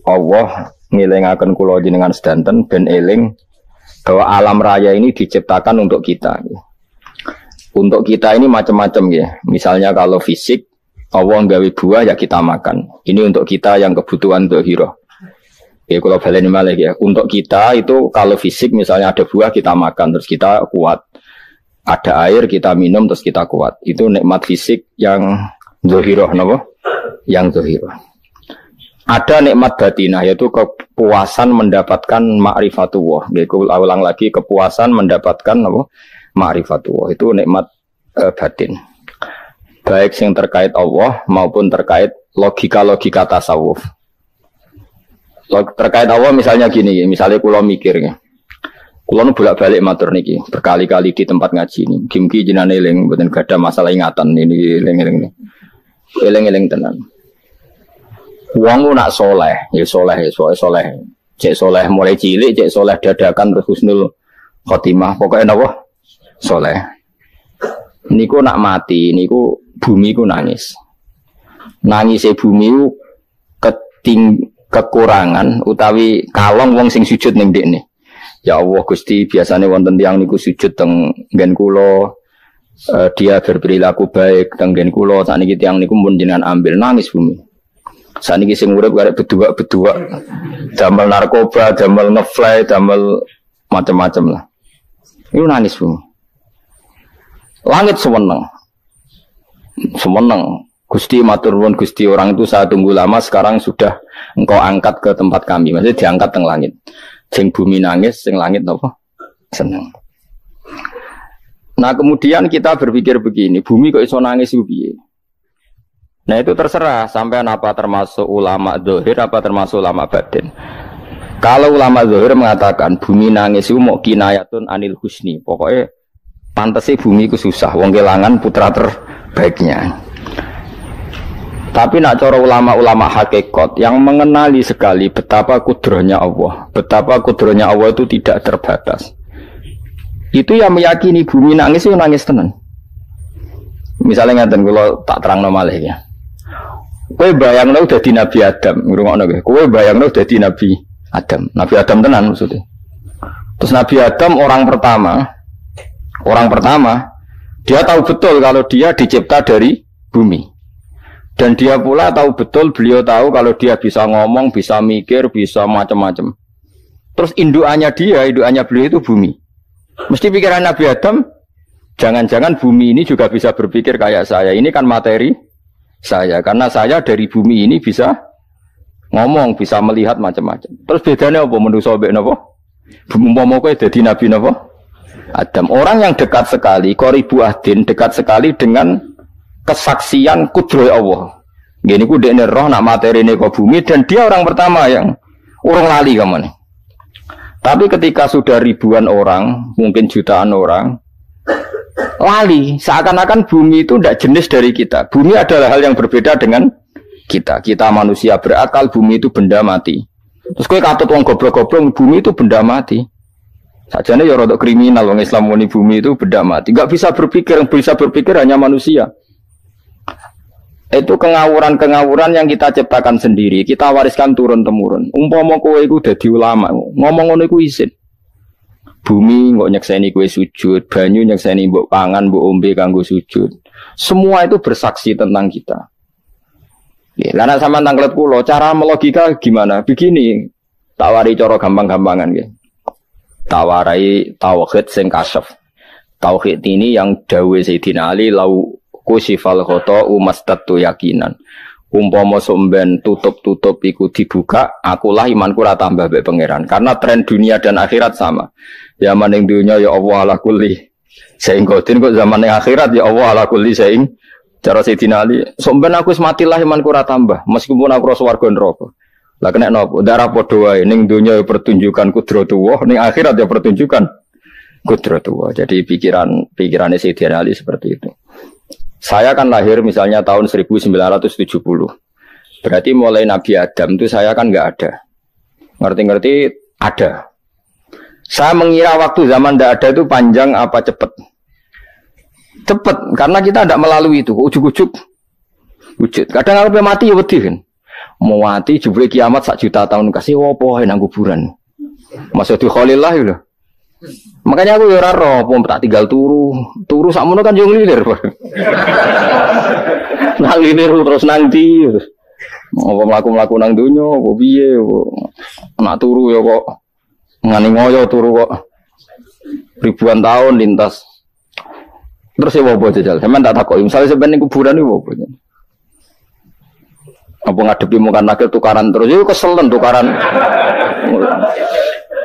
Allah ngelingaken kula jenengan sedanten ben eling bahwa alam raya ini diciptakan untuk kita. Untuk kita ini macam-macam ya. Misalnya kalau fisik, Allah nggawe buah ya kita makan. Ini untuk kita yang kebutuhan dhahirah. Ya kalau baleni malih ya. Untuk kita itu kalau fisik misalnya ada buah kita makan terus kita kuat. Ada air kita minum terus kita kuat. Itu nikmat fisik yang dhahirah napa? Yang dhahirah. Ada nikmat batinah yaitu kepuasan mendapatkan ma'rifatullah. Aku ulang lagi kepuasan mendapatkan apa? Ma'rifatullah. Itu nikmat batin. Baik yang terkait Allah maupun terkait logika-logika tasawuf. Terkait Allah misalnya gini, misalnya kula mikirnya. Kula nu bolak-balik matur niki berkali-kali di tempat ngaji ini. Mugi-mugi jenengan eling mboten gadah masalah ingatan ini eling-eling. Eling-eling tenan. Wong nak soleh, ya soleh, soleh. Cek soleh mulai cilik, cek soleh dadakan terus husnul khotimah. Pokoknya napa? Soleh. Niku nak mati, niku bumi ku nangis. Nangise bumi ku kekurangan utawi kalong wong sing sujud ning ndekne. Ya Allah Gusti, biasane wonten tiyang niku sujud teng nggen kula. Dia berperilaku baik teng nggen kula, sakniki tiyang niku mun jenengan ambil nangis bumi. Saniki sing urip karek bedua-bedua, damel narkoba, damel ngefly, damel macam-macam lah. Itu nangis Bu. Langit seweneng. Seweneng. Gusti matur nuwun Gusti, orang itu saya tunggu lama sekarang sudah engkau angkat ke tempat kami. Maksudnya diangkat teng langit. Sing bumi nangis, sing langit apa? Seneng. Nah, kemudian kita berpikir begini, bumi kok iso nangis ku piye? Nah itu terserah sampean apa termasuk ulama zahir apa termasuk ulama batin. Kalau ulama zahir mengatakan bumi nangis itu mau kinayatun anil husni. Pokoknya pantese bumi itu susah, wong kelangan putra terbaiknya. Tapi nak cara ulama-ulama hakikat yang mengenali sekali betapa kudrahnya Allah, betapa kudrahnya Allah itu tidak terbatas. Itu yang meyakini bumi nangis itu nangis tenan. Misalnya ngaten kula tak terangno malih ya. Kowe bayangno dadi Nabi Adam, ngrungokno kowe. Kowe bayangno dadi Nabi Adam. Nabi Adam tenan maksudnya. Terus Nabi Adam orang pertama, dia tahu betul kalau dia dicipta dari bumi. Dan dia pula tahu betul, beliau tahu kalau dia bisa ngomong, bisa mikir, bisa macam-macam. Terus indukannya beliau itu bumi. Mesti pikiran Nabi Adam, jangan-jangan bumi ini juga bisa berpikir kayak saya. Ini kan materi saya, karena saya dari bumi ini bisa ngomong, bisa melihat macam-macam. Terus bedanya apa manusa mbek napa? Umpama kowe dadi nabi napa? Adam. Orang yang dekat sekali, qoribu ahdin, dekat sekali dengan kesaksian kudrah Allah. Ngene ku dekne roh nak materine kok bumi dan dia orang pertama yang urung lali kamane. Tapi ketika sudah ribuan orang, mungkin jutaan orang lali, seakan-akan bumi itu tidak jenis dari kita. Bumi adalah hal yang berbeda dengan kita. Kita manusia berakal, bumi itu benda mati. Terus kowe katut wong goblok-goblok, bumi itu benda mati. Sajane ya rada kriminal wong Islam muni bumi itu benda mati. Enggak bisa berpikir, yang bisa berpikir hanya manusia. Itu kengawuran-kengawuran yang kita ciptakan sendiri, kita wariskan turun-temurun. Umpama kowe iku dadi ulama, ngomong ngono iku isin. Bumi kok nyekseni kowe sujud, banyu nyekseni mbok pangan, mbok ombe kanggo sujud. Semua itu bersaksi tentang kita. Ya, lan sampean tanglet kula, cara melogika gimana? Begini, tak wari cara gampang-gampangan nggih. Tawarai tauhid sing kasyaf. Tauhid ini yang dawuh Sayyidina Ali lau kusifal khoto umastatu yakinan. Umpama somben tutup-tutup iku dibuka, akulah imanku ora tambah mbek pangeran. Karena tren dunia dan akhirat sama. Zaman ning dunia ya Allah ala kulli saing kodin, kok zaman ning akhirat ya Allah ala kulli saing. Cara Sayyidina Ali, somben aku wis matilah imanku ora tambah, meskipun aku ora swarga neraka. Lah kena napa? Darah padha wae ning dunia ya pertunjukan kudratullah, ning akhirat ya pertunjukan kudratullah. Jadi pikirannya Sayyidina Ali seperti itu. Saya kan lahir misalnya tahun 1970. Berarti mulai Nabi Adam itu saya kan nggak ada. Ngerti-ngerti ada. Saya mengira waktu zaman tidak ada itu panjang apa cepat. Cepat, karena kita tidak melalui itu. Ujuk-ujuk wujud. Kadang kalau mati ya wedi kan. Mau mati jebule kiamat 1 juta tahun kasih opo nang kuburan. Maksud Khalillah lho. Makanya aku ya ora roh, tak tinggal turu sakmono kan yo nglilir. Nang nglilir terus nang ndi. Apa mlaku-mlaku nang donya apa piye nak turu ya kok ngani ngoyo turu kok ribuan tahun lintas. Terus ya apa jajal? Sampeyan tak takoki, misale sampeyan ning kuburan iki apa? Apa ngadepi mukan nakil tukaran terus itu keselen tukaran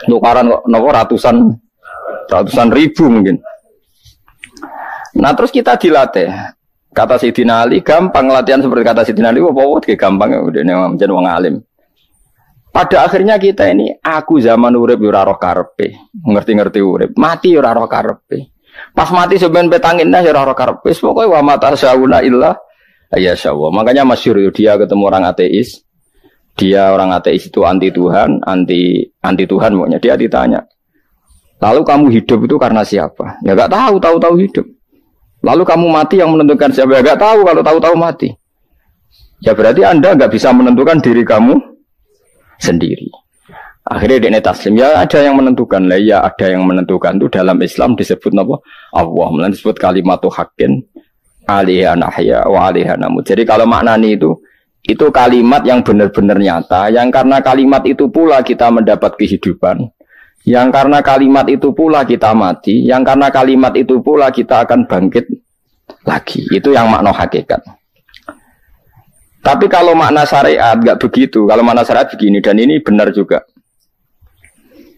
kok nopo ratusan ribu mungkin. Nah terus kita dilatih kata Sayyidina Ali gampang latihan seperti kata Sayyidina Ali apa gampang udah menjadi wong alim. Pada akhirnya kita ini aku zaman urip yo ora roh karepe ngerti-ngerti urip mati yo ora roh karepe pas mati sampean petangin dah yo ora roh karepe pokoke wa mata sauna illa ya Allah. Makanya masyhur dia ketemu orang ateis. Dia orang ateis itu anti Tuhan, anti Tuhan pokoknya. Dia ditanya. Lalu kamu hidup itu karena siapa? Ya enggak tahu hidup. Lalu kamu mati yang menentukan siapa? Ya enggak tahu kalau tahu mati. Ya berarti Anda enggak bisa menentukan diri kamu sendiri. Akhirnya dia taslim. Ya ada yang menentukan. Lah ya ada yang menentukan itu dalam Islam disebut apa? Allah. Mulanya disebut kalimatu haqqin. Alaiha nahya wa alaiha namut. Jadi kalau maknanya itu kalimat yang benar-benar nyata, yang karena kalimat itu pula kita mendapat kehidupan, yang karena kalimat itu pula kita mati, yang karena kalimat itu pula kita akan bangkit lagi. Itu yang makna hakikat. Tapi kalau makna syariat enggak begitu. Kalau makna syariat begini, dan ini benar juga.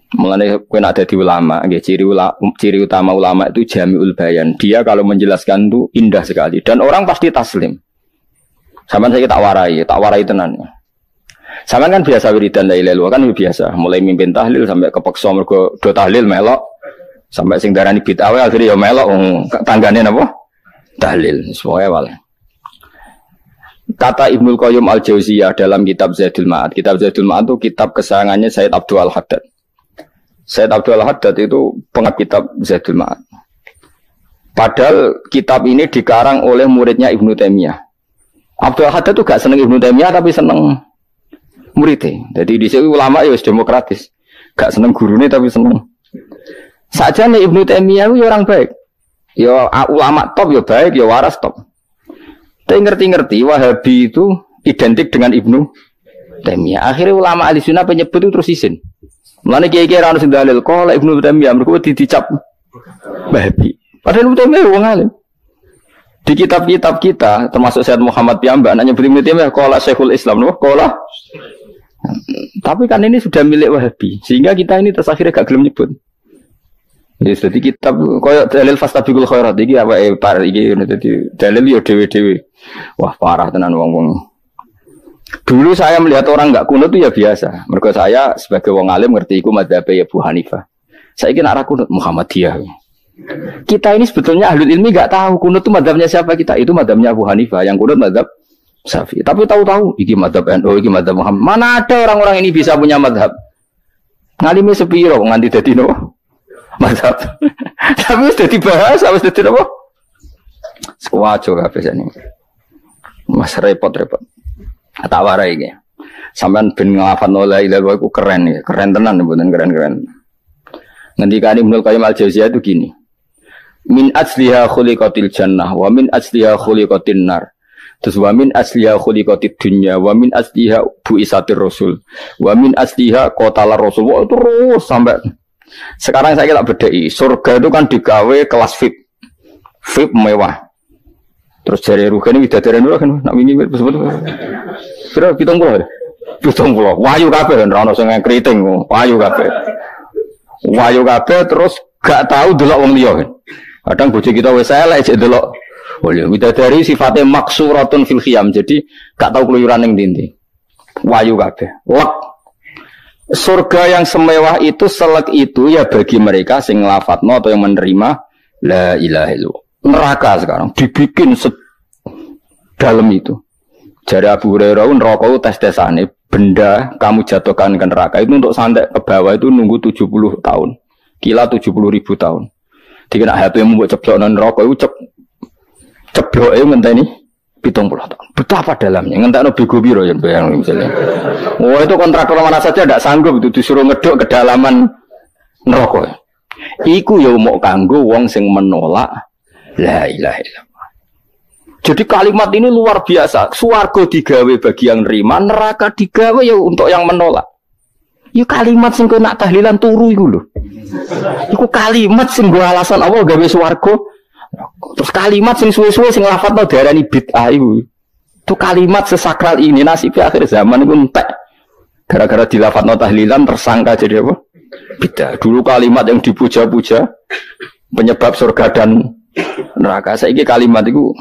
Mengenai kena ada di ulama, ciri utama ulama itu jami'ul bayan. Dia kalau menjelaskan itu indah sekali dan orang pasti taslim. Sampai saya tak warai tenan. Sampai kan biasa wiridan la ilaha illallah kan biasa, mulai mimpin tahlil sampai kepeksa mergo do tahlil melok, sampai sing darani bid'ah akhirnya ya melok tanggane napa? Tahlil. Semuanya wal. Kata Ibnul Qayyim Al-Jauziyah dalam kitab Zadul Ma'ad. Kitab Zadul Ma'ad itu kitab kesayangannya Sayyid Abdul Al-Haddad. Sayyid Abdul Haddad itu pengarang kitab Zadul Ma'ad. Padahal kitab ini dikarang oleh muridnya Ibnu Taimiyah. Abdul Haddad itu gak seneng Ibnu Taimiyah tapi seneng muridnya. Jadi di sini ulama ya demokratis. Gak seneng gurunya tapi seneng. Saja nih Ibnu Taimiyah itu orang baik. Ya ulama top ya baik, ya waras top. Tapi ngerti-ngerti Wahabi itu identik dengan Ibnu Taimiyah. Akhirnya ulama ahli sunnah penyebut itu terus izin. Mulane kiai-kiai ra ono sing dalil kok Ibnu Taimiyah mergo dicap Wahabi. Padahal Ibnu Taimiyah wong alim. Di kitab-kitab kita termasuk Syekh Muhammad Piyambak nanya Ibnu Taimiyah qala Syekhul Islam loh qala. Tapi kan ini sudah milik Wahabi sehingga kita ini terus akhirnya gak gelem nyebut. Ya jadi kitab koyo dalil fastabiqul khairat iki apa par iki dadi dalil yo dhewe-dhewe. Wah parah tenan wong-wong. Dulu saya melihat orang enggak kunut itu ya biasa. Mergo saya sebagai wong alim ngerti iku madzhab Abu Hanifah. Saiki nek ora kunut Muhammadiyah. Kita ini sebetulnya ahlul ilmi enggak tahu kunut itu madzhabnya siapa kita. Itu madzhabnya Abu Hanifah, yang kunut madzhab Syafi'i. Tapi tahu-tahu iki madzhab NU, iki madzhab Muhammad. Mana ada orang-orang ini bisa punya madzhab? Ngalime sepiro nganti dadi no? Madzhab. Tapi wis dadi bahasa, wis dadi apa? Sewajo kabeh jane. Mas repot-repot. Tak warai iki. Sampeyan ben nglafadzno la ilaha illallah iku keren ya, keren tenan mboten keren-keren. Ngendikane Ibnu Qayyim Al-Jauziyah itu gini. Min asliha khuliqatil jannah wa min asliha khuliqatin nar. Terus wa min asliha khuliqatid dunya wa min asliha bu'isatir rasul wa min asliha qatala rasul. Wah, terus sampai sekarang saya tak bedai. Surga itu kan digawe kelas VIP. VIP mewah. Terus jari Rugen ini widadari dulu kan nak wingi betul-betul. Kira 70. 70. Wayu kabeh ora ono sing kriting, wayu kabeh. Wayu kabeh terus gak tahu delok wong liya. Kadang bojo kita wis elek jek delok. Oh ya widadari sifatnya maksuratun fil khiyam. Jadi gak tahu keluyuran ning ndi. Wayu kabeh. Lek surga yang semewah itu selek itu ya bagi mereka sing nglafatno atau yang menerima la ilaha illallah. Neraka sekarang dibikin dalam itu. Jari Abu Hurairah neraka itu tes-tesane benda kamu jatuhkan ke neraka itu untuk santai ke bawah itu nunggu 70 tahun. Kila 70.000 tahun. Dikena HP mu mbok ceblokno neraka itu cebloke ngenteni 70 tahun. Betapa dalamnya. Ngentakno bego piro ya bayang misalnya. Oh itu kontraktor mana saja tidak sanggup itu disuruh ngeduk kedalaman neraka. Iku ya mau kanggo wong sing menolak la ilaha illallah. Jadi kalimat ini luar biasa. Swarga digawe bagi yang nerima, neraka digawe ya untuk yang menolak. Ya kalimat sing kok nak tahlilan turu iku lho. Iku kalimat sing go alasan apa gawe swarga. Terus kalimat sing suwe-suwe sing lafadzno diarani bid'ah iku. Itu kalimat sesakral ini nasib akhir zaman iku entek. Gara-gara dilafadzno tahlilan tersangka jadi apa? Bid'ah. Dulu kalimat yang dipuja-puja penyebab surga dan neraka. Saiki kalimat itu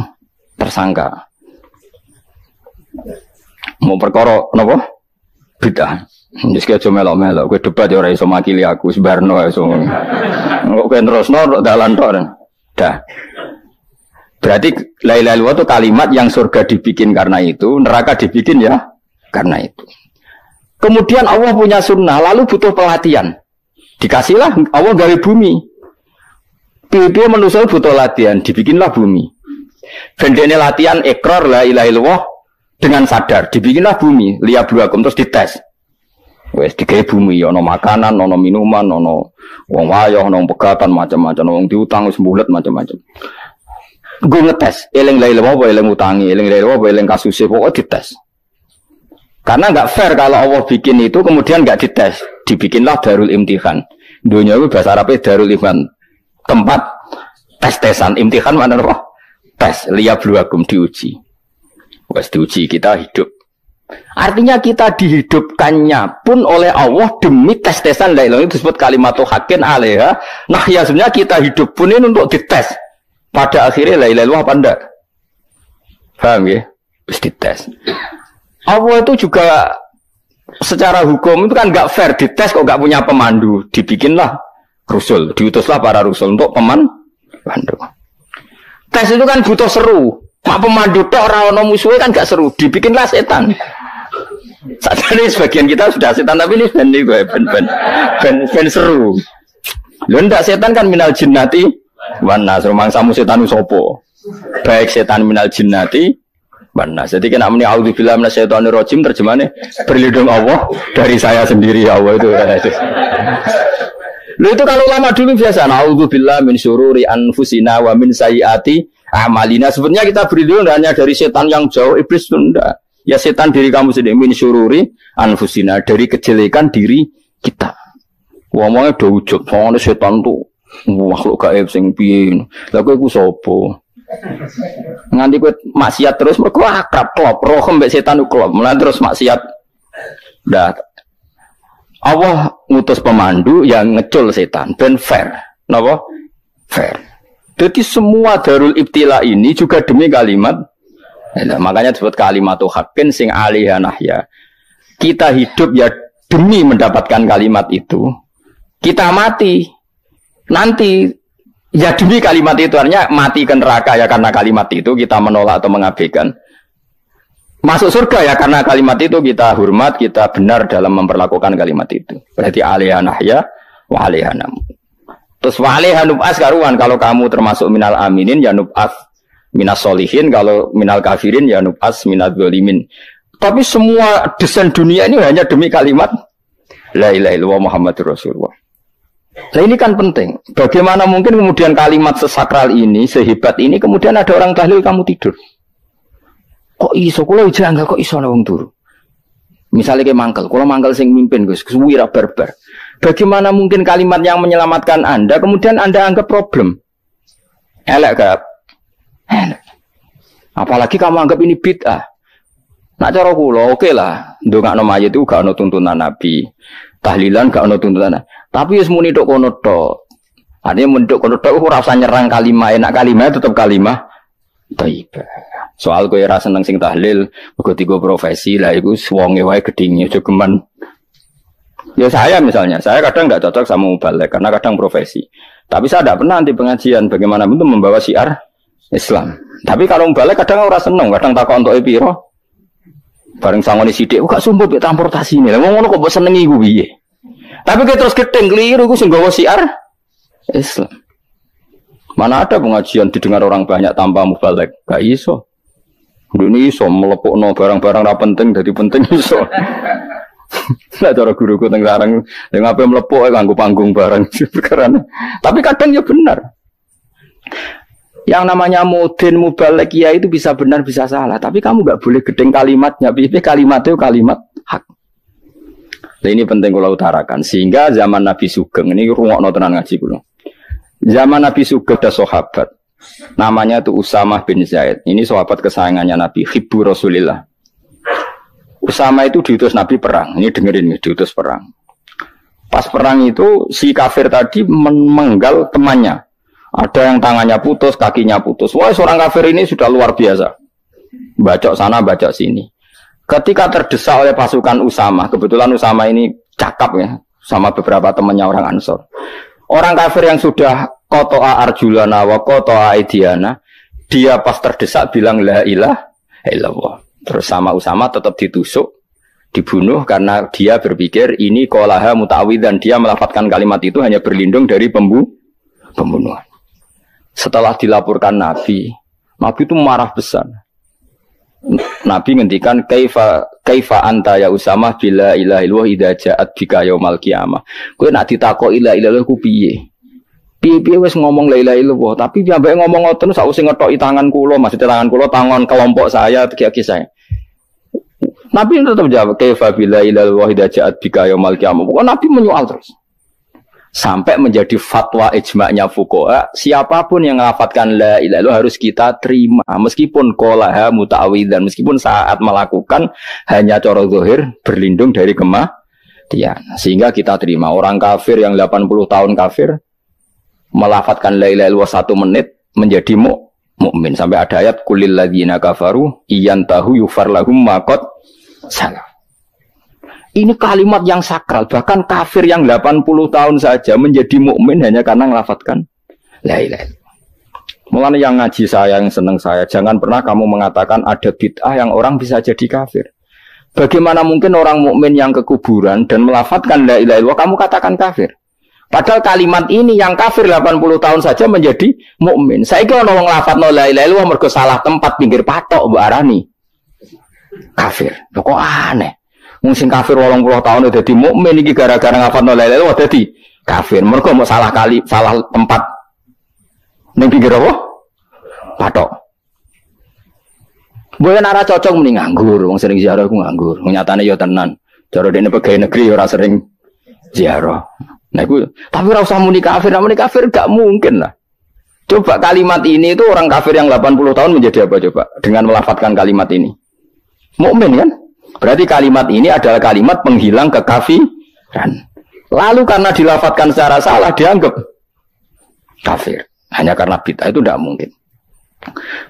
tersangka. Mau perkara napa? Bid'ah. Wis aja melok-melok, kowe debat ya ora iso makili aku sebarno iso. Kok kowe terusno dalan tok. Dah. Berarti la ilaha illallah itu kalimat yang surga dibikin karena itu, neraka dibikin ya karena itu. Kemudian Allah punya sunnah, lalu butuh pelatihan. Dikasihlah Allah gawe bumi. Piye manusia butuh latihan, dibikinlah bumi. Bendene latihan ikrar la ilaha illallah dengan sadar, dibikinlah bumi, liyabluwakum terus dites. Wes digawe bumi, ono makanan, ono minuman, ono wong wayah, ono pegatan macam-macam, wong diutang wis mbulet macam-macam. Gue ngetes, eling la ilaha illallah apa eling utangi, eling la ilaha illallah apa eling kasuse, pokoknya dites. Karena nggak fair kalau Allah bikin itu kemudian nggak dites, dibikinlah darul imtihan. Dunia itu bahasa Arabnya darul imtihan, tempat tes-tesan. Imtihan mana apa? Tes, liyabluwakum diuji. Wes diuji kita hidup. Artinya kita dihidupkannya pun oleh Allah demi tes-tesan la ilaha itu disebut kalimatu haqqin alaiha. Nah ya sebenarnya kita hidup pun ini untuk dites. Pada akhirnya la ilaha illallah apa enggak? Paham ya? Terus dites. Allah itu juga secara hukum itu kan enggak fair, dites kok enggak punya pemandu, dibikinlah rusul, diutuslah para rusul untuk pemandu. Tes itu kan butuh seru. Mak pemandu tok ora ono musuhe kan enggak seru, dibikinlah setan. Saat ini sebagian kita sudah setan tapi ini ben seru. Lho ndak setan kan minal jinnati wan nas, mangsamu setan sopo. Baik setan minal jinnati wan nas. Jadi kena muni auzubillahi minasyaitonir rajim terjemahane berlindung Allah dari saya sendiri Allah itu. Lho itu kalau lama dulu biasa auzubillahi min syururi anfusina wa min sayyiati amalina. Sebenarnya kita berlindung hanya dari setan yang jauh, iblis itu enggak. Ya setan diri kamu sendiri, min syururi anfusina, dari kejelekan diri kita. Ngomongnya do ujug, soalnya setan tuh makhluk gaib sing piye. Lah kowe iku sapa? Nganti kowe maksiat terus mergo akrab klop, roh mbek setan ku klop. Mulane terus maksiat. Dah Allah ngutus pemandu yang ngecul setan ben fair. Napa? Fair. Jadi semua darul ibtila ini juga demi kalimat. Nah, makanya disebut kalimatu haqqin sing alaiha nahya. Kita hidup ya demi mendapatkan kalimat itu. Kita mati nanti ya demi kalimat itu, artinya mati ke neraka ya karena kalimat itu kita menolak atau mengabaikan. Masuk surga ya karena kalimat itu kita hormat, kita benar dalam memperlakukan kalimat itu. Berarti alaiha nahya wa alaiha nam. Terus wa alaiha nub'as karuan, kalau kamu termasuk minal aminin ya nub'as minas solihin, kalau minal kafirin ya nub'as minal zalimin. Tapi semua desain dunia ini hanya demi kalimat la ilaha illallah Muhammadur Rasulullah. Nah ini kan penting. Bagaimana mungkin kemudian kalimat sesakral ini, sehebat ini, kemudian ada orang tahlil kamu tidur. Kok iso? Kula janggal kok iso ana wong turu. Misalnya kayak mangkel, kula mangkel sing mimpin Gus, suwi ra barbar. Bagaimana mungkin kalimat yang menyelamatkan Anda kemudian Anda anggap problem? Elek gak? Elek. Apalagi kamu anggap ini bid'ah. Nak cara kula oke lah, ndongakno mayit itu gak ono tuntunan Nabi. Tahlilan gak ono tuntunan. Tapi wis muni tok kono tok. Artinya muni tok kono tok ora usah nyerang kalimah, enak kalimah tetap kalimah thayyibah. Soal kowe ora seneng sing tahlil, mergo tiga profesi lah iku wonge wae gedhinge aja geman. Ya saya misalnya, saya kadang enggak cocok sama mubalek karena kadang profesi. Tapi saya tidak pernah anti pengajian bagaimana itu membawa syiar Islam. Tapi kalau mubalek kadang ora seneng, kadang takok entuk piro. Bareng sangone sithik kok sumpah mek transportasi ini. Lah ngono kok mbok senengi iku piye? Tapi kita terus gedeng keliru iku sing gawa syiar Islam. Mana ada pengajian didengar orang banyak tanpa mubalek? Gak iso. Ini iso melepokno barang-barang ra penting dadi penting iso. Lah cara guruku teng sareng ning ape mlepok kanggo panggung barang perkara. Tapi kadang ya benar. Yang namanya mudin mubalek ya itu bisa benar bisa salah, tapi kamu nggak boleh gedeng kalimatnya. Kalimat itu kalimat hak. Nah, ini penting kalau utarakan. Sehingga zaman Nabi Sugeng ini rungokno tenan ngaji kula. Zaman Nabi Sugeng ada sahabat. Namanya itu Usamah bin Zaid. Ini sahabat kesayangannya Nabi, hibbu Rasulillah. Usamah itu diutus Nabi perang. Ini dengerin nih, diutus perang. Pas perang itu si kafir tadi memenggal temannya. Ada yang tangannya putus, kakinya putus. Wah, seorang kafir ini sudah luar biasa. Bacok sana, bacok sini. Ketika terdesak oleh pasukan Usamah, kebetulan Usamah ini cakap ya, sama beberapa temannya orang Ansor. Orang kafir yang sudah koto'a arjulana wa koto'a aidiana, dia pas terdesak bilang la ilaha illallah. Terus sama Usamah tetap ditusuk, dibunuh karena dia berpikir ini qolaha muta'awid dan dia melafadzkan kalimat itu hanya berlindung dari pembunuhan. Setelah dilaporkan Nabi itu marah besar. Nabi ngendikan kaifa anta ya Usamah bila ilaha illallah idza ja'at bika yaumal qiyamah. Kowe nak ditakoki la ilaha illallah ku piye? Piye wis ngomong la ilaha illallah, tapi piye ngomong ngoten sausé ngetoki tangan kula, maksudnya tangan kula tangan kelompok saya, kaki saya. Nabi tetap jawab kaifa bila ilaha illallah idza ja'at bika yaumal qiyamah. Pokoknya Nabi menyoal terus. Sampai menjadi fatwa ijma'nya fuqaha, siapapun yang melafatkan la ilaha illallah harus kita terima meskipun qolaha muta'awwidzan, meskipun saat melakukan hanya cara zahir berlindung dari kematian. Sehingga kita terima. Orang kafir yang 80 tahun kafir melafatkan la ilaha illallah 1 menit menjadi mukmin. Sampai ada ayat kulil ladzina kafaru iyantahu yufar lahum ma qad salaf. Ini kalimat yang sakral, bahkan kafir yang 80 tahun saja menjadi mukmin hanya karena melafatkan la ilaha illallah. Mulanya yang ngaji saya, yang senang saya, jangan pernah kamu mengatakan ada bid'ah yang orang bisa jadi kafir. Bagaimana mungkin orang mukmin yang ke kuburan dan melafatkan la ilaha illallah kamu katakan kafir? Padahal kalimat ini yang kafir 80 tahun saja menjadi mukmin. Saiki ana wong nglafatno la ilaha illallah mergo salah tempat pinggir patok mbok arani kafir. Kok aneh. Wong sing kafir 80 tahun udah dadi mukmin iki gara-gara ngafalno la ilaha illallah dadi kafir. Mergo mau salah tempat ning pinggir apa? Patok. Boyo ora cocok muni nganggur, wong sering ziarah ku nganggur. Nyatane ya tenan. Cara dene pegawai negeri ora sering ziarah. Nah iku tapi ora usah muni kafir gak mungkin lah. Coba kalimat ini itu orang kafir yang 80 tahun menjadi apa coba dengan melafadzkan kalimat ini? Mukmin kan? Berarti kalimat ini adalah kalimat penghilang kekafiran. Lalu karena dilafadzkan secara salah dianggap kafir. Hanya karena bid'ah itu tidak mungkin.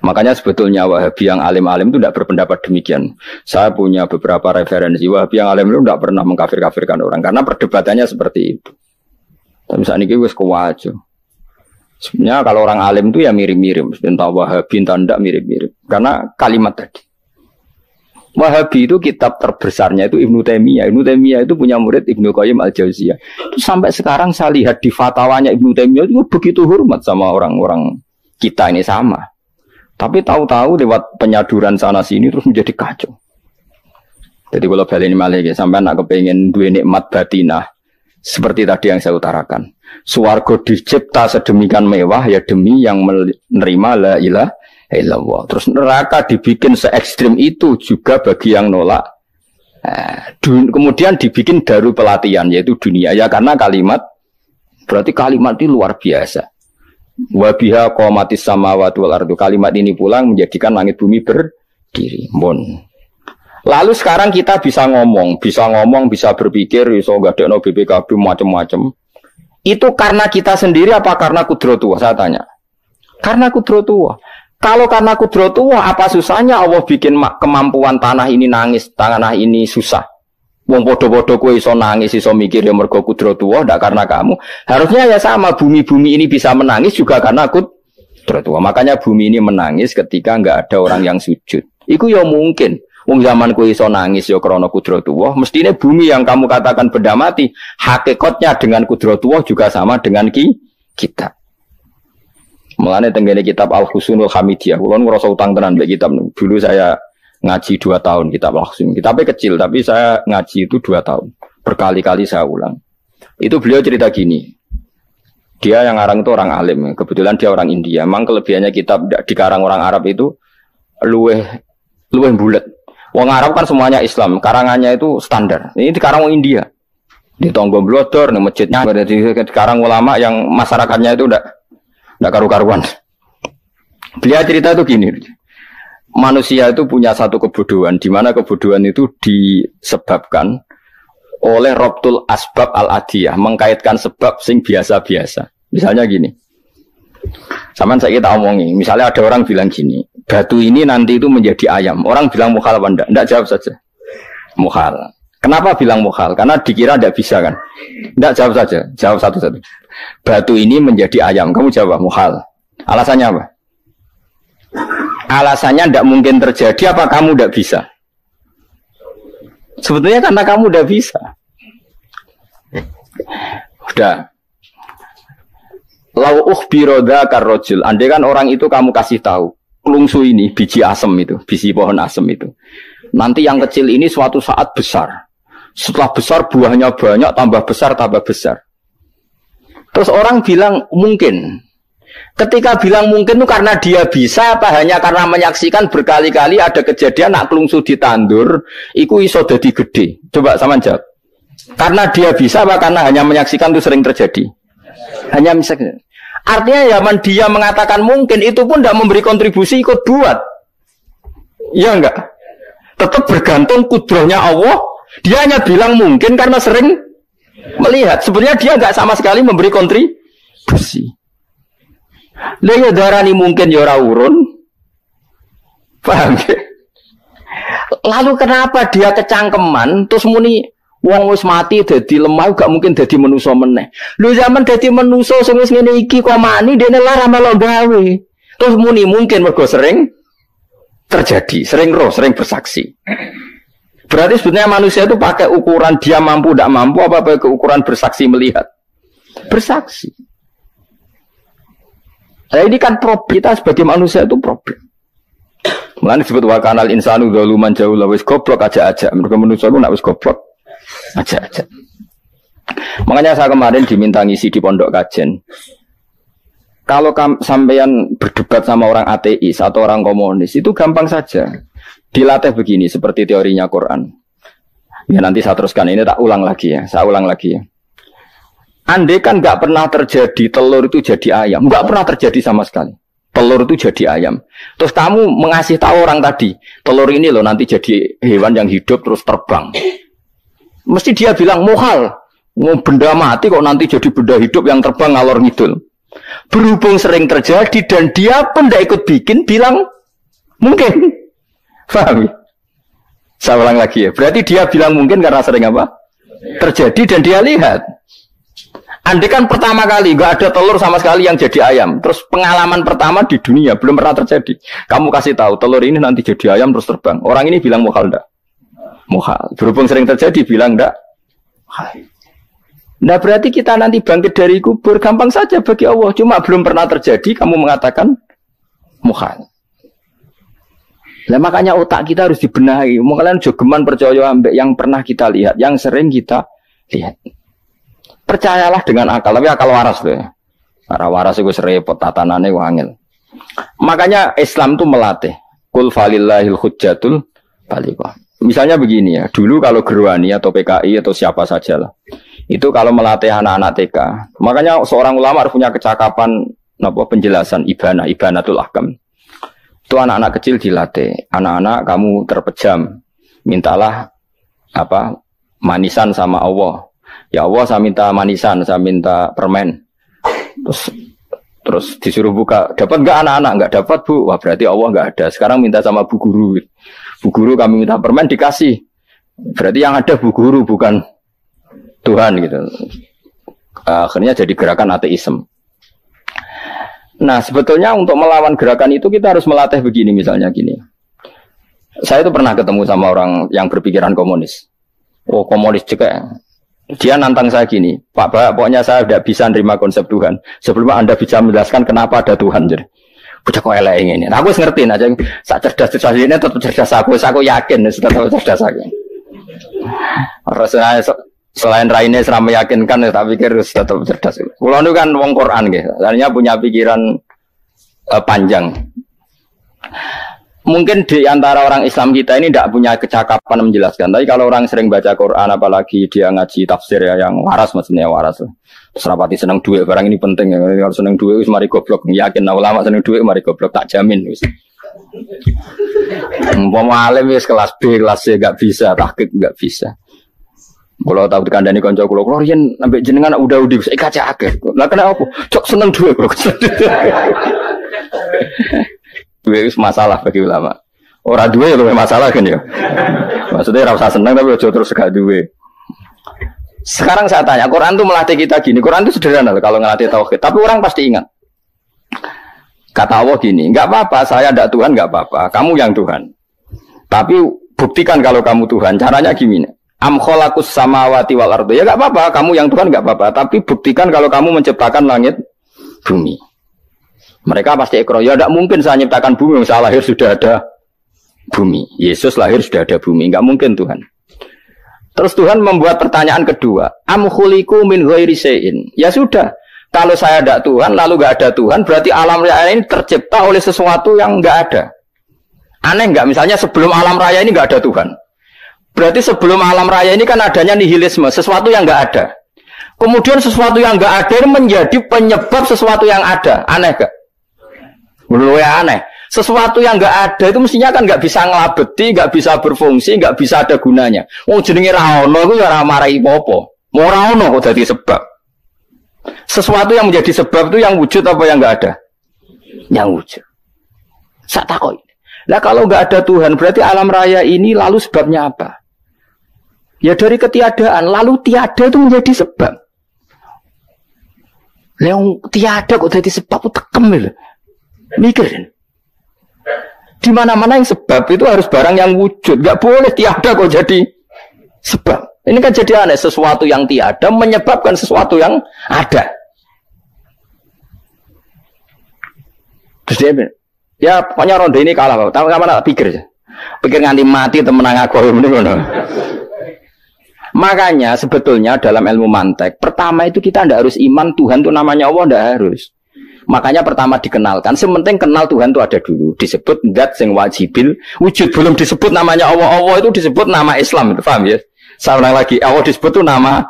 Makanya sebetulnya Wahabi yang alim-alim itu tidak berpendapat demikian. Saya punya beberapa referensi Wahabi yang alim itu tidak pernah mengkafir-kafirkan orang. Karena perdebatannya seperti itu. Tapi saat ini wis kuwajo. Sebenarnya kalau orang alim itu ya mirip-mirip. Entah Wahabi, entah tidak mirip-mirip. Karena kalimat tadi. Wahabi itu kitab terbesarnya itu Ibnu Taimiyah. Ibnu Taimiyah itu punya murid Ibnu Qayyim Al-Jauziyah. Itu sampai sekarang saya lihat di fatwanya Ibnu Taimiyah itu begitu hormat sama orang-orang kita ini sama. Tapi tahu-tahu lewat penyaduran sana sini terus menjadi kacau. Jadi kalau balik ini malah sampai nak kepengen dua nikmat batinah seperti tadi yang saya utarakan. Swarga dicipta sedemikian mewah ya demi yang menerima la ilaha illallah. Terus neraka dibikin se ekstrim itu juga bagi yang nolak. Kemudian dibikin daru pelatihan yaitu dunia ya karena kalimat berarti kalimat ini luar biasa. Wa biha qamatis samawati wal ardu. Kalimat ini pulang menjadikan langit bumi berdiri. Lalu sekarang kita bisa ngomong, bisa berpikir, bisa ngadekno BPKB macam-macam. Itu karena kita sendiri apa karena kudratullah? Saya tanya. Karena kudratullah. Kalau karena kudratullah, apa susahnya Allah bikin kemampuan tanah ini nangis, tanah ini susah. Wong podo-podo kowe iso nangis, iso mikir ya mergo kudratullah, ndak karena kamu. Harusnya ya sama, bumi-bumi ini bisa menangis juga karena kudratullah. Makanya bumi ini menangis ketika enggak ada orang yang sujud. Iku ya mungkin. Wong zaman kowe iso nangis ya krana kudratullah, mestine bumi yang kamu katakan benda mati, hakikatnya dengan kudratullah juga sama dengan kita. Mulane tenggene kitab Al-Husunul Hamidiyah, kula ngrasa utang tenan mbek kitab. Dulu saya ngaji 2 tahun kitab Al-Husun. Kitabnya kecil tapi saya ngaji itu 2 tahun. Berkali-kali saya ulang. Itu beliau cerita gini. Dia yang ngarang itu orang alim, kebetulan dia orang India. Memang kelebihannya kitab dikarang orang Arab itu luweh bulet. Wong Arab kan semuanya Islam, karangannya itu standar. Ini dikarang orang India. Di Tonggo Blodor, di masjidnya, dikarang ulama yang masyarakatnya itu enggak karu-karuan. Beliau cerita itu gini. Manusia itu punya satu kebodohan, di mana kebodohan itu disebabkan oleh Robtul Asbab Al-Adiyah, mengkaitkan sebab sing biasa-biasa. Misalnya gini. Sama saya kita omongi, misalnya ada orang bilang gini, batu ini nanti itu menjadi ayam. Orang bilang mukhal apa enggak? Enggak, jawab saja. Mukhal. Kenapa bilang mukhal? Karena dikira enggak bisa kan? Enggak, jawab saja. Jawab satu-satu. Batu ini menjadi ayam. Kamu jawab mukhal. Alasannya apa? Alasannya enggak mungkin terjadi, apa kamu enggak bisa? Sebetulnya karena kamu enggak bisa. Udah. Lau ukhbiro dzakar rajul. Andai kan orang itu kamu kasih tahu, klungsu ini biji asem itu, biji pohon asem itu. Nanti yang kecil ini suatu saat besar. Setelah besar buahnya banyak, tambah besar, tambah besar. Terus orang bilang mungkin. Ketika bilang mungkin itu karena dia bisa, apa hanya karena menyaksikan berkali-kali ada kejadian nak klungsu ditandur, iku iso dadi gede. Coba sama jawab. Karena dia bisa, apa karena hanya menyaksikan itu sering terjadi? Hanya misalnya. Artinya zaman dia mengatakan mungkin itu pun tidak memberi kontribusi ikut buat. Iya enggak? Tetap bergantung kudrahnya Allah. Dia hanya bilang mungkin karena sering melihat. Sebenarnya dia enggak sama sekali memberi kontribusi. Lha darani mungkin ya ora urun. Paham ya? Lalu kenapa dia kecangkeman terus muni wong wis mati dadi lemah gak mungkin dadi manusa meneh. Lho zaman dadi manusa sing wis ngene iki kok mani dene lara melo gawe. Terus muni mungkin mergo sering terjadi, sering roh, sering bersaksi. Berarti sebetulnya manusia itu pakai ukuran dia mampu tidak mampu apa pakai ukuran bersaksi melihat. Bersaksi. Nah ini kan problem kita sebagai manusia itu problem. Mulane disebut wa kanal insanu dzaluman jahula wis goblok aja-aja. Mergo manusia ku nak wis goblok aja-aja. Makanya saya kemarin diminta ngisi di pondok kajen. Kalau sampean berdebat sama orang ateis atau orang komunis itu gampang saja. Dilatih begini seperti teorinya Quran. Ya nanti saya teruskan ini tak ulang lagi ya. Saya ulang lagi ya. Andai kan nggak pernah terjadi telur itu jadi ayam, nggak pernah terjadi sama sekali. Telur itu jadi ayam. Terus kamu mengasih tahu orang tadi, telur ini loh nanti jadi hewan yang hidup terus terbang. Mesti dia bilang mukhal, mau benda mati kok nanti jadi benda hidup yang terbang ngalor ngidul. Berhubung sering terjadi dan dia pun tidak ikut bikin, bilang mungkin. Paham? Saya ulang lagi ya. Berarti dia bilang mungkin karena sering apa? Terjadi dan dia lihat. Andai kan pertama kali nggak ada telur sama sekali yang jadi ayam, terus pengalaman pertama di dunia belum pernah terjadi. Kamu kasih tahu telur ini nanti jadi ayam terus terbang. Orang ini bilang mukhal enggak? Mukhal. Berhubung sering terjadi bilang enggak? Nah berarti kita nanti bangkit dari kubur gampang saja bagi Allah. Cuma belum pernah terjadi kamu mengatakan mukhal. Nah makanya otak kita harus dibenahi. Kalian jogeman percaya ambek yang pernah kita lihat, yang sering kita lihat. Percayalah dengan akal, tapi akal waras tuh. Karena waras itu serepot, tatanannya wangil. Makanya Islam itu melatih. Qul falillahil hujjatul balighah. Misalnya begini ya, dulu kalau Gerwani atau PKI atau siapa saja lah, itu kalau melatih anak-anak TK, makanya seorang ulama harus punya kecakapan penjelasan ibanatul ahkam. Itu anak-anak kecil dilatih. Anak-anak kamu terpejam, mintalah manisan sama Allah. Ya Allah saya minta manisan, saya minta permen. Terus disuruh buka. Dapat enggak anak-anak? Enggak dapat bu. Wah berarti Allah enggak ada. Sekarang minta sama bu guru. Bu guru kami minta permen dikasih. Berarti yang ada bu guru bukan Tuhan gitu. Akhirnya jadi gerakan ateisme. Nah sebetulnya untuk melawan gerakan itu kita harus melatih begini misalnya gini. Saya itu pernah ketemu sama orang yang berpikiran komunis. Oh komunis juga. Dia nantang saya gini, Pak, pokoknya saya tidak bisa nerima konsep Tuhan. Sebelum Anda bisa menjelaskan kenapa ada Tuhan. Jadi, bocah kok elek ini. Nah, aku ngerti aja, sak cerdas ini tetap cerdas aku yakin tetap cerdas aku. Rasanya selain raine seram meyakinkan, tapi pikir tetap cerdas. Kulo itu kan wong Quran gitu, artinya punya pikiran panjang. Mungkin di antara orang Islam kita ini tidak punya kecakapan menjelaskan. Tapi kalau orang sering baca Quran, apalagi dia ngaji tafsir ya, yang waras maksudnya waras. Terus rapati seneng duit, barang ini penting. Kalau seneng duit, mari goblok. Yakin ulama seneng duit, mari goblok. Tak jamin. Umpama alim wis kelas B, kelas C gak bisa, tahqiq gak bisa. Kalau tahu dikandani konco kulo yen sampai jenengan udah saya kaca akhir. Lah kena apa? Cok seneng duit kok. Duit itu masalah bagi ulama. Orang duit itu masalah kan ya. Maksudnya rasa senang tapi ojo terus gak duit. Sekarang saya tanya, Quran itu melatih kita gini. Quran itu sederhana kalau ngelatih tauhid. Tapi orang pasti ingat. Kata Allah gini, nggak apa-apa, saya tidak Tuhan, nggak apa-apa. Kamu yang Tuhan. Tapi buktikan kalau kamu Tuhan. Caranya gini. Am khalaqus samawati wal ardi. Ya nggak apa-apa, kamu yang Tuhan nggak apa-apa. Tapi buktikan kalau kamu menciptakan langit, bumi. Mereka pasti ikrar, ya tidak mungkin saya menciptakan bumi, saya lahir sudah ada bumi. Yesus lahir sudah ada bumi, nggak mungkin Tuhan. Terus Tuhan membuat pertanyaan kedua, am khuliqu min ghairi syai'in. Ya sudah, kalau saya tidak Tuhan, lalu nggak ada Tuhan, berarti alam raya ini tercipta oleh sesuatu yang nggak ada. Aneh nggak? Misalnya sebelum alam raya ini nggak ada Tuhan. Berarti sebelum alam raya ini kan adanya nihilisme, sesuatu yang nggak ada. Kemudian sesuatu yang nggak ada ini menjadi penyebab sesuatu yang ada. Aneh nggak? Menurut saya aneh. Sesuatu yang nggak ada itu mestinya kan nggak bisa ngelabeti, nggak bisa berfungsi, nggak bisa ada gunanya. Oh jenenge raono itu ya ramai popo. Mau raono kok jadi sebab. Sesuatu yang menjadi sebab itu yang wujud apa yang nggak ada? Yang wujud. Saya takut. Nah kalau nggak ada Tuhan berarti alam raya ini lalu sebabnya apa? Ya dari ketiadaan. Lalu tiada itu menjadi sebab. Yang tiada kok jadi sebab itu tekem loh. Mikir. Di mana-mana yang sebab itu harus barang yang wujud. Gak boleh tiada kok jadi sebab. Ini kan jadi aneh. Sesuatu yang tiada menyebabkan sesuatu yang ada. Terus dia bilang, ya pokoknya ronde ini kalah. Tahu mana pikir aja. Pikir nganti mati temenang aku. Makanya sebetulnya dalam ilmu mantek, pertama itu kita tidak harus iman Tuhan itu namanya Allah, tidak harus. Makanya pertama dikenalkan, sementing kenal Tuhan itu ada dulu. Disebut zat sing wajibil wujud, belum disebut namanya Allah. Allah itu disebut nama Islam, itu paham ya? Saya ulang lagi, Allah disebut itu nama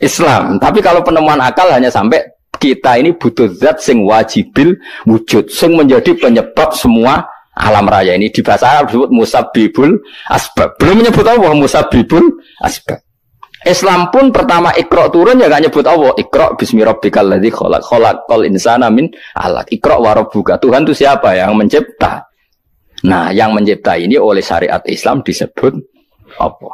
Islam. Tapi kalau penemuan akal hanya sampai kita ini butuh zat sing wajibil wujud, sing menjadi penyebab semua alam raya ini. Di bahasa Arab disebut musabbibul asbab. Belum menyebut Allah musabbibul asbab. Islam pun pertama Iqra turun ya gak nyebut Allah. Iqra bismi rabbikal ladzi khalaq. Khalaqal insana min 'alaq. Iqra wa rabbuka. Tuhan itu siapa? Yang mencipta. Nah, yang mencipta ini oleh syariat Islam disebut apa?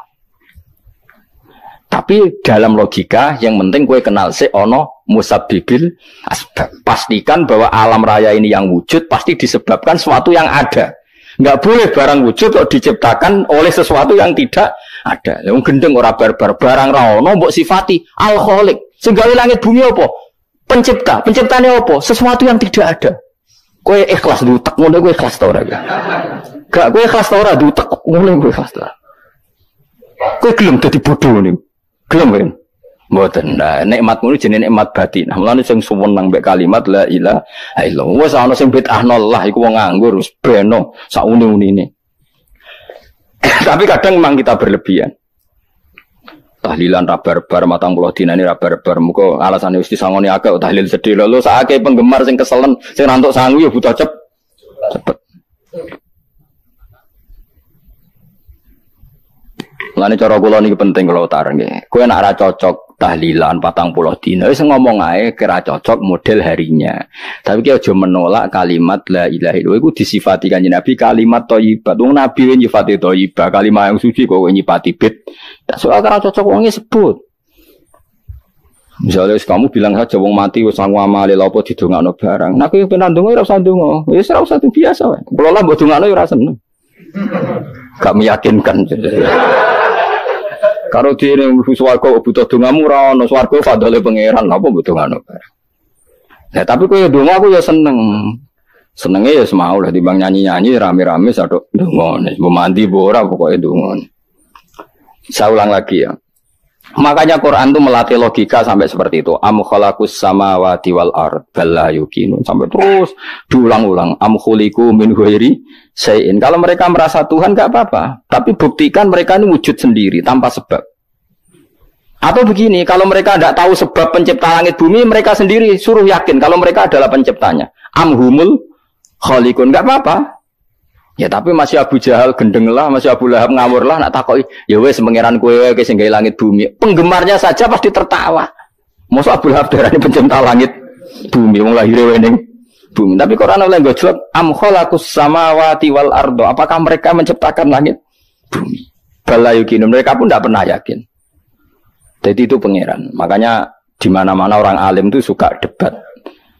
Tapi dalam logika yang penting gue kenal si ono musabbibil asbab. Pastikan bahwa alam raya ini yang wujud pasti disebabkan sesuatu yang ada. Enggak boleh barang wujud kok diciptakan oleh sesuatu yang tidak ada. Yang gendeng ora barbar barang ra ono mbok sifati al-khaliq. Sing gawe langit bumi apa? Pencipta. Penciptane apa? Sesuatu yang tidak ada. Kowe ikhlas dutek ngono kowe ikhlas ta ora? Gak kowe ikhlas ta ora dutek ngono kowe ikhlas ta. Kowe gelem dadi bodho niku. Gelem kan? Mboten. Nah, nikmat ngono jenenge nikmat batin. Nah, mulane sing suwenang mbek kalimat la ilaha illallah. Wes ana sing bid'ahnallah iku wong nganggur wis beno sauni-unine. Tapi kadang memang kita berlebihan. Tahlilan rabar-bar matang puluh dina ini rabar-bar. Muga alasane wis disangoni akeh tahlil sedih lho sakake penggemar sing keselen sing rantuk sangu ya butuh cepet. Mulane cara kula niki penting kula utar nggih. Kowe nek ora cocok tahlilan 40 dina wis ngomong ae kira cocok model harinya. Tapi ki aja menolak kalimat la ilaha illallah iku disifati Kanjeng Nabi kalimat thayyibat. Wong Nabi nyifati thayyibah, kalimat yang suci kok nyifati bid. Tak soal kira cocok wong sebut. Misalnya kamu bilang saja wong mati wis sangu amale lha apa didongakno barang. Nek kowe pengen ndonga ora usah ndonga. Wis ora usah biasa wae. Kula lah mbok dongakno ya ora seneng. Gak meyakinkan. Karo dene mlebu swarga butuh dongamu ora ono swarga fadhole pangeran apa butuh ngono. Nah, tapi kowe donga aku ya seneng. Senenge ya semau lah timbang nyanyi-nyanyi rame-rame sadok donga. Wis mandi ora pokoke donga. Saya ulang lagi ya. Makanya Quran itu melatih logika sampai seperti itu. Am khalaqus samawati wal ard bal la yuqinun. Sampai terus diulang-ulang. Am khuliqu min ghairi syai'in. Kalau mereka merasa Tuhan enggak apa-apa, tapi buktikan mereka ini wujud sendiri tanpa sebab. Atau begini, kalau mereka tidak tahu sebab pencipta langit bumi, mereka sendiri suruh yakin kalau mereka adalah penciptanya. Am humul khaliqun, enggak apa-apa. Ya tapi masih Abu Jahal gendeng lah, masih Abu Lahab ngawur lah, nak takoki, ya wes pangeran kowe wae sing gawe langit bumi. Penggemarnya saja pasti tertawa. Mosok Abu Lahab darani pencipta langit bumi, wong lahir wae ning bumi. Tapi Quran oleh ngejawab, am khalaqus samawati wal ardo. Apakah mereka menciptakan langit bumi? Bala yuqin, mereka pun tidak pernah yakin. Jadi itu pangeran. Makanya di mana-mana orang alim itu suka debat.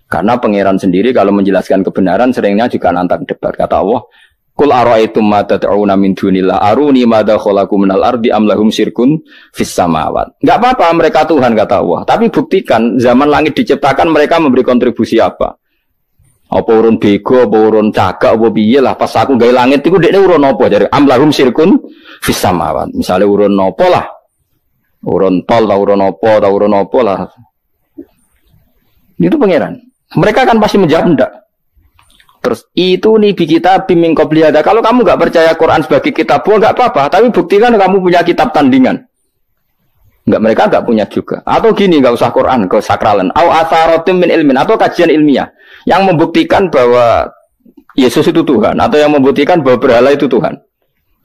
Karena pangeran sendiri kalau menjelaskan kebenaran seringnya juga nantang debat. Kata Allah, Qul ara'aytum ma tad'una min dunillah aruni madza khalaqu minal ardi am lahum syirkun fis samawat. Enggak apa-apa mereka Tuhan kata Allah, tapi buktikan zaman langit diciptakan mereka memberi kontribusi apa? Apa urun bego, apa urun cagak, apa piye lah pas aku gawe langit iku dekne urun apa jare am lahum syirkun fis samawat. Misale urun apa lah? Urun tol ta urun apa lah. Itu pangeran. Mereka kan pasti menjawab enggak. Terus itu nih kita biming qobliyada. Kalau kamu nggak percaya Quran sebagai kitab, nggak apa-apa. Tapi buktikan kamu punya kitab tandingan. Nggak, mereka nggak punya juga. Atau gini, nggak usah Quran, ke sakralan. Au atharatim min ilmin, atau kajian ilmiah yang membuktikan bahwa Yesus itu Tuhan, atau yang membuktikan bahwa berhala itu Tuhan.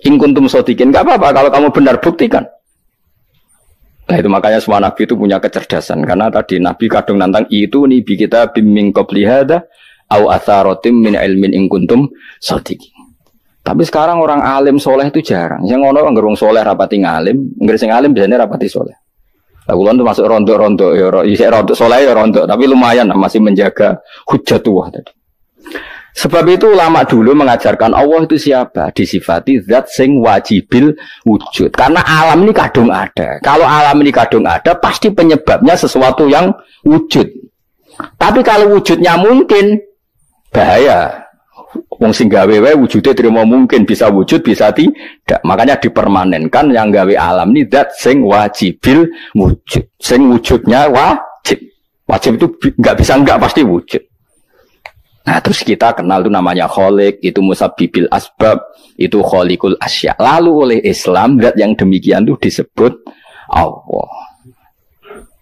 In kuntum shodiqin, nggak apa-apa. Kalau kamu benar buktikan. Nah itu makanya semua nabi itu punya kecerdasan. Karena tadi nabi kadung nantang itu nih kita biming qobliyada. Au atharatim min ilmin in kuntum shodiqin. Tapi sekarang orang alim soleh itu jarang. Yang ngono anggere wong soleh rapati ngalim, anggere sing alim biasanya rapati soleh. Lah kula itu masuk rontok-rontok ya isih rontok soleh ya rontok, tapi lumayan masih menjaga hujjatullah tadi. Sebab itu ulama dulu mengajarkan Allah itu siapa? Disifati zat sing wajibil wujud. Karena alam ini kadung ada. Kalau alam ini kadung ada, pasti penyebabnya sesuatu yang wujud. Tapi kalau wujudnya mungkin bahaya. Wong sing gawe wae wujude terima mungkin bisa wujud bisa tidak. Makanya dipermanenkan yang gawe alam ini zat sing wajibil wujud. Sing wujudnya wajib. Wajib itu enggak bisa enggak pasti wujud. Nah, terus kita kenal itu namanya khaliq, itu musabbibil asbab, itu khaliqul asya. Lalu oleh Islam zat yang demikian itu disebut Allah.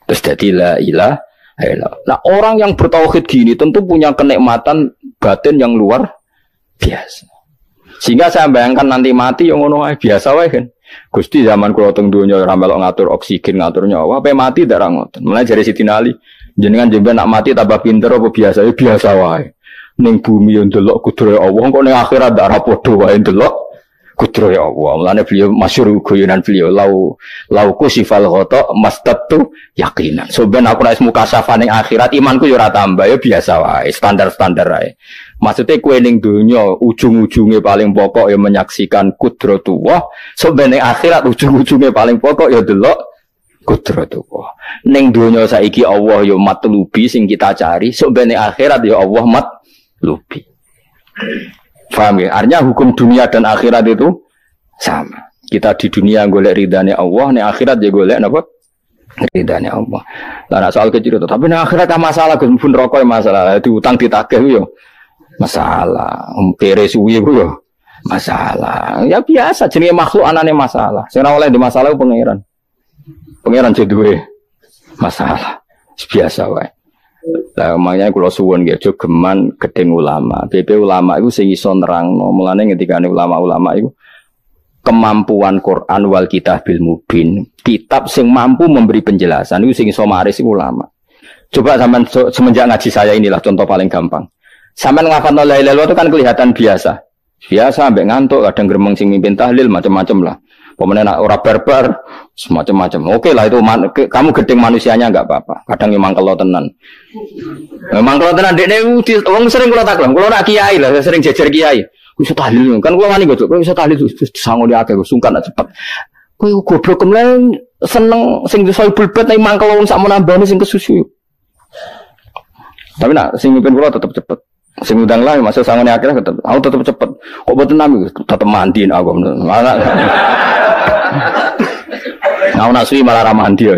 Terus jadi la ilaha. Nah, orang yang bertauhid gini tentu punya kenikmatan batin yang luar biasa. Sehingga saya bayangkan nanti mati yang ngono ae biasa wae kan. Gusti zaman kula teng donya ora melok ngatur oksigen, ngatur nyawa, ape mati ndak ra ngoten. Mulai dari Sidina Ali, jenengan jemben nak mati tambah pinter apa biasa? Ya biasa wae. Ning bumi yo ndelok kudrohe Allah, kok ning akhirat ndak ra padha wae ndelok kudrohe Allah. Mulane beliau masyhur guyonan beliau lauku sifal ghata mastatu yaqinan. So ben aku nek mukasafah ning akhirat imanku yo ora tambah ya biasa wae, standar-standar wae. Maksudnya kowe ning donya ujung-ujunge paling pokok ya menyaksikan kudratullah, so ben ning akhirat ujung-ujunge paling pokok ya delok kudratullah. Ning donya saiki Allah ya matlubi sing kita cari, so ben ning akhirat ya Allah matlubi. Paham ya? Artinya hukum dunia dan akhirat itu sama. Kita di dunia golek ridane Allah, ning akhirat ya golek napa? Ridane Allah. Lah nek soal kecil itu, tapi ning akhirat kan masalah Gus pun rokok masalah, diutang ditagih yo masalah. Kere suwi ku yo masalah. Ya biasa jenenge makhluk anane masalah. Sing ora oleh di masalah pangeran. Pangeran duwe masalah. Biasa wae. Lah makanya kula suwun nggih aja geman gedeng ulama. BP ulama iku sing iso nerangno. Mulane ngendikane ulama-ulama iku kemampuan Quran wal kitabil mubin, kitab sing mampu memberi penjelasan itu sing iso maris ulama. Coba zaman semenjak ngaji saya inilah contoh paling gampang. Sampeyan ngafalno la ilaha illallah itu kan kelihatan biasa. Biasa ambek ngantuk, kadang gremeng sing mimpin tahlil macam-macam lah. Pemene nak ora barbar semacam-macam. Oke lah itu kamu gedeng manusianya enggak apa-apa. Kadang memang kalau tenan. Memang kalau tenan dekne wong sering kula taklam. Kula nak kiai lah, sering jejer kiai. Iso tahlil kan kula wani kok. Kok iso tahlil sangone akeh sungkan cepet. Kowe goblok kemlen seneng sing soibul bed nek mangkel wong sak menambane sing kesusu. Tapi nak sing mimpin kula tetep cepet. Sing udang lah masuk sangone akhirnya tetep. Aku tetep cepet. Kok boten nami tetep mandiin aku. Malah. Aku nak suwi malah ra mandi ya.